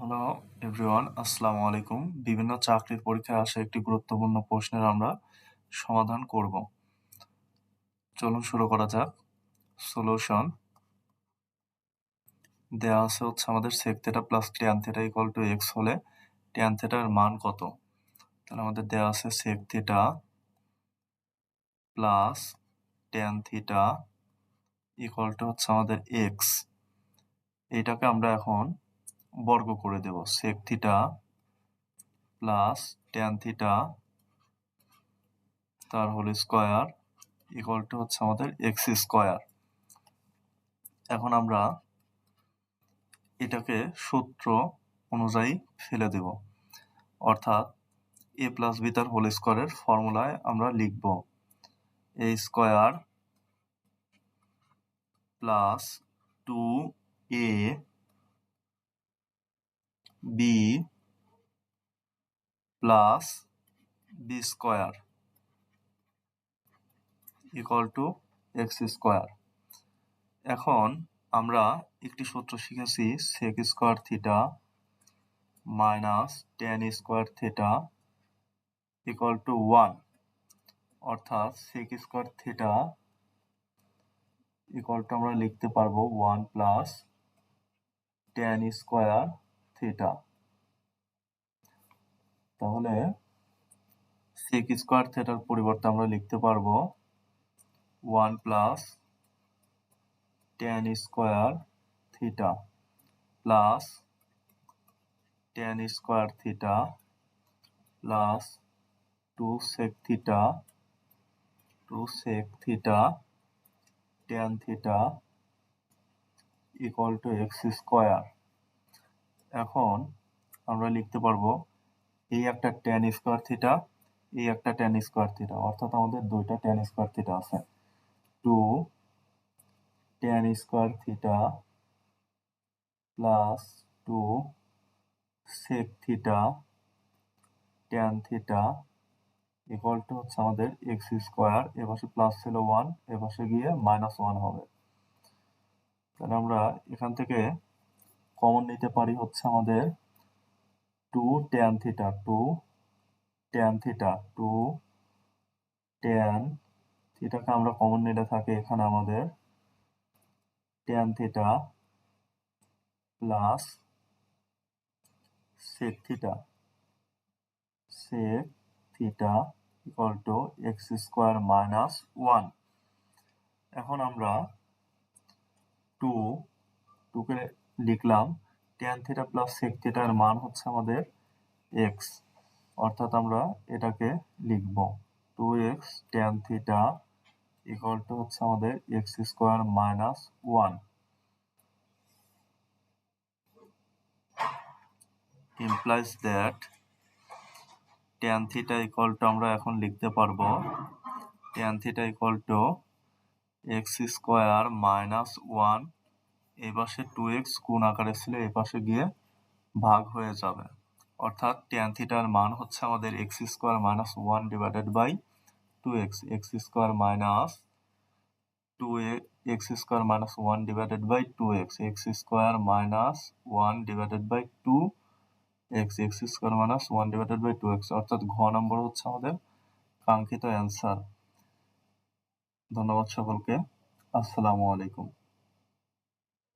Hello everyone, আসসালামু আলাইকুম। বিভিন্ন চাকরির পরীক্ষায় আসা একটি গুরুত্বপূর্ণ প্রশ্নের আমরা সমাধান করব। চলুন শুরু করা যাক। সলিউশন দেওয়া আছে হচ্ছে আমাদের sec θ plus tan θ equal to x হলে tan θ এর মান কত? তাহলে আমাদের দেওয়া আছে sec θ plus tan θ equal to হচ্ছে আমাদের x। এইটাকে আমরা এখন বর্গ করে দেব। sec θ প্লাস tan θ তার হোল স্কয়ার ইকুয়াল টু হচ্ছে আমাদের এক্স স্কয়ার। এখন আমরা এটাকে সূত্র অনুযায়ী ফেলে দেব, অর্থাৎ এ প্লাস বি তার হোল স্কয়ারের ফর্মুলায় আমরা লিখব A square plus 2a B plus B square equal to x square. এখন আমরা একটি সূত্র শিখেছি sec square theta minus tan square theta equal to 1, অর্থাৎ sec square theta equal to আমরা লিখতে পারবো 1 প্লাস ট্যান স্কয়ার থিটা। তাহলে সেক স্কয়ার থিটার পরিবর্তে আমরা লিখতে পারবো 1 plus tan square theta plus tan square theta plus 2 sec theta tan theta equal to x square. এখন আমরা লিখতে পারবো এই একটা ট্যান স্কয়ার থিটা, এই একটা ট্যান স্কয়ার থিটা, অর্থাৎ আমাদের দুইটা ট্যান স্কয়ার থিটা আছে। 2 tan square theta plus 2 sec theta tan theta equal to হচ্ছে আমাদের এক্স স্কয়ার। এপাশে প্লাস ছিল 1, এপাশে গিয়ে -1 হবে। তাহলে আমরা এখান থেকে কমন নিতে পারি হচ্ছে আমাদের 2 ট্যান থিটা, 2 ট্যান থিটাকে আমরা কমন নিতে থাকে এখানে আমাদের tan theta plus sec theta equal to x square minus 1। এখন আমরা 2 কে লিখলাম ট্যান থিটা প্লাস সেক থিটার মান হচ্ছে আমাদের এক্স, অর্থাৎ আমরা এটাকে লিখব 2x tan theta equal to হচ্ছে আমাদের x square minus 1 implies that tan theta equal to আমরা এখন লিখতে পারবো tan theta equal to x square minus 1। এই পাশে 2x গুণ আকারে ছিল, এই পাশে গিয়ে ভাগ হয়ে যাবে, অর্থাৎ tan থিটার মান হচ্ছে আমাদের x square minus 1 divided by 2x, x square minus 2x square minus 1 divided by 2x, x square minus 1 divided by 2x, x square minus 1 divided by 2x, অর্থাৎ ঘ নম্বর হচ্ছে আমাদের কাঙ্ক্ষিত অ্যান্সার। ধন্যবাদ সকলকে। আসসালামু আলাইকুম।